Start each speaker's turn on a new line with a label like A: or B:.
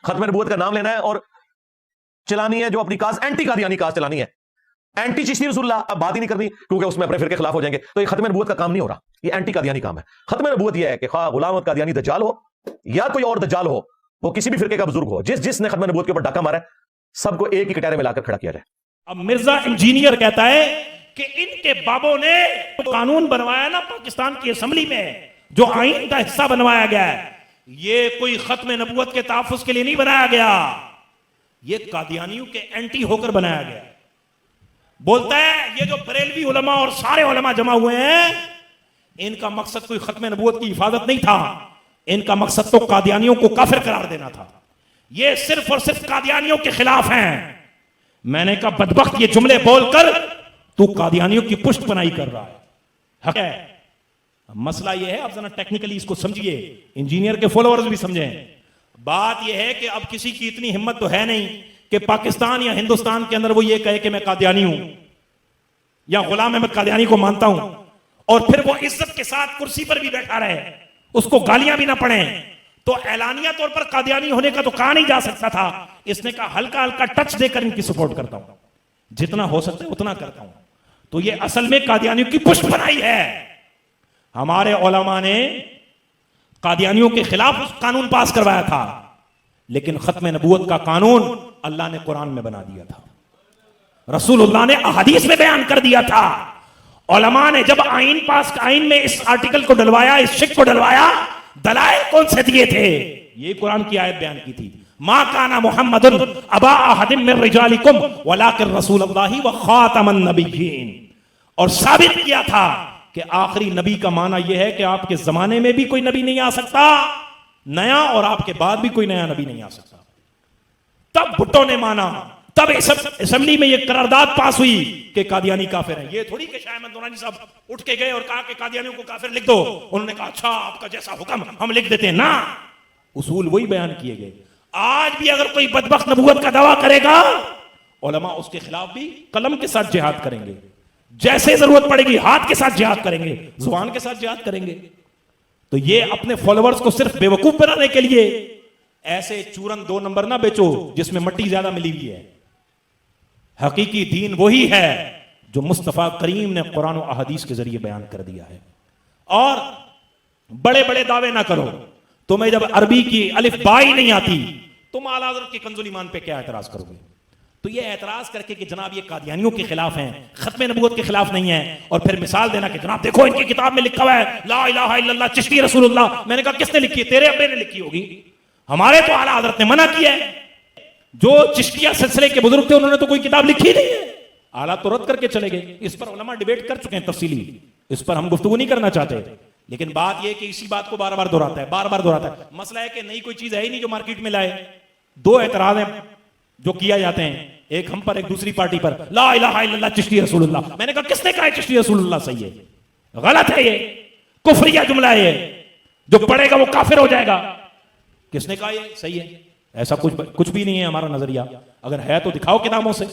A: खत्म नबूवत का नाम लेना है और चलानी है जो अपनी काज एंटी कादियानी काज चलानी है, एंटी चिश्ती रसूलुल्लाह। अब बात ही नहीं करनी क्योंकि उसमें अपने फिर के खिलाफ हो जाएंगे। तो ये खत्म नबूवत का काम नहीं हो रहा, ये एंटी कादियानी काम है। खत्म नबूवत ये है कि खा गुलाम कादियानी दज्जाल हो या कोई और दज्जाल हो, वो किसी भी फिरके का बुजुर्ग हो, जिसने खत्म नबूवत के ऊपर डाका मारा है, सबको एक ही कटहरे में लाकर खड़ा किया जाए।
B: अब मिर्जा इंजीनियर कहता है कि इनके बाबों ने कानून बनवाया ना पाकिस्तान की असेंबली में, जो आईन का हिस्सा बनवाया गया है, ये कोई खत्म नबूवत के तहफ्फुज़ के लिए नहीं बनाया गया, ये कादियानियों के एंटी होकर बनाया गया। बोलता है ये जो बरेलवी उलमा और सारे उलमा जमा हुए हैं, इनका मकसद कोई खत्म नबूवत की हिफाजत नहीं था, इनका मकसद तो कादियानियों को काफिर करार देना था। ये सिर्फ और सिर्फ कादियानियों के खिलाफ हैं। मैंने कहा बदबख्त ये जुमले बोलकर तू कादियानियों की पुष्ट बनाई कर रहा है। हक है। मसला ये है, आप जरा टेक्निकली इसको समझिए, इंजीनियर के फॉलोअर्स भी समझें। बात यह है कि अब किसी की इतनी हिम्मत तो है नहीं कि पाकिस्तान या हिंदुस्तान के अंदर वो ये कहे कि मैं कादियानी हूं या गुलाम अहमद कादियानी को मानता हूं, और फिर वो इज्जत के साथ कुर्सी पर भी बैठा रहे, उसको गालियां भी ना पड़े। तो एलानिया तौर पर कादियानी होने का तो कहा नहीं जा सकता था। इसने कहा हल्का हल्का टच देकर इनकी सपोर्ट करता हूं, जितना हो सकता है उतना करता हूं। तो ये असल में कादियानियों की पुष्ट बनाई है। हमारे उलमा ने कादियानियों के खिलाफ कानून पास करवाया था, लेकिन खत्म नबूवत का कानून अल्लाह ने कुरान में बना दिया था, रसूलुल्लाह ने अहादीस में बयान कर दिया था। उलमा ने जब आईन में इस आर्टिकल को डलवाया, इस शिक को डलवाया, दलाइल कौन से दिए थे? ये कुरान की आयत बयान की थी, मा काना मुहम्मदुन अबा अहदिम मिन रिजालिकुम वलाकिन रसूलुल्लाहि व खातमन नबिय्यीन। और साबित किया था कि आखिरी नबी का माना यह है कि आपके जमाने में भी कोई नबी नहीं आ सकता नया, और आपके बाद भी कोई नया नबी नहीं आ सकता। तब भुट्टो ने माना, तब असेंबली में यह करारदाद पास हुई कि कादियानी काफिर हैं। ये थोड़ी कि शाह अहमद दुरानी साहब उठ के गए और कहा कि कादियानियों को काफिर लिख दो। उन्होंने कहा अच्छा आपका जैसा हुक्म हम लिख देते हैं ना, उसूल वही बयान किए गए। आज भी अगर कोई बदबख्त नबूवत का दावा करेगा, उलमा उसके खिलाफ भी कलम के साथ जिहाद करेंगे, जैसे जरूरत पड़ेगी हाथ के साथ जिहाद करेंगे, जुबान के साथ जिहाद करेंगे। तो ये अपने फॉलोअर्स को सिर्फ बेवकूफ बनाने के लिए ऐसे चूरन 2 नंबर ना बेचो जिसमें मट्टी ज्यादा मिली हुई है। हकीकी दीन वही है जो मुस्तफा करीम ने कुरान और अहदीस के जरिए बयान कर दिया है। और बड़े बड़े दावे ना करो। तुम्हें जब अरबी की अलिफ बा ही नहीं आती, तुम आला हज़रत के कंजुल ईमान पे क्या एतराज करोगे? तो ये एतराज करके कि जनाब ये कादियानियों के खिलाफ हैं, खत्म नबूवत के खिलाफ नहीं है, और फिर मिसाल देना कि जनाब देखो इनकी किताब में लिखा हुआ है ला इलाहा इल्लल्लाह चिश्ती रसूलुल्लाह। मैंने कहा किसने लिखी है? तेरे अब्बे ने लिखी होगी, हमारे तो आला हज़रत ने मना किया है। जो चिश्तिया सिलसिले के बुजुर्ग थे उन्होंने तो कोई किताब लिखी नहीं है, आला तो रद्द करके चले गए। इस पर उलमा डिबेट कर चुके हैं तफसीली, इस पर हम गुफ्तगू नहीं करना चाहते। लेकिन बात यह कि इसी बात को बार बार दोहराता है, बार बार दोहराता है। मसला है कि नई कोई चीज है ही नहीं जो मार्केट में लाए। 2 एतराज हैं जो किया जाते हैं, एक हम पर एक दूसरी पार्टी पर। ला इलाहा इल्लल्लाह चिश्ती रसूलुल्लाह। मैंने कहा किसने कहा चिश्ती रसूलुल्लाह सही है? गलत है, ये कुफरिया जुमला है, जो पढ़ेगा वो काफिर हो जाएगा। किसने कहा ये सही है? ऐसा कुछ भी नहीं है हमारा नजरिया। अगर है तो दिखाओ किताबों से।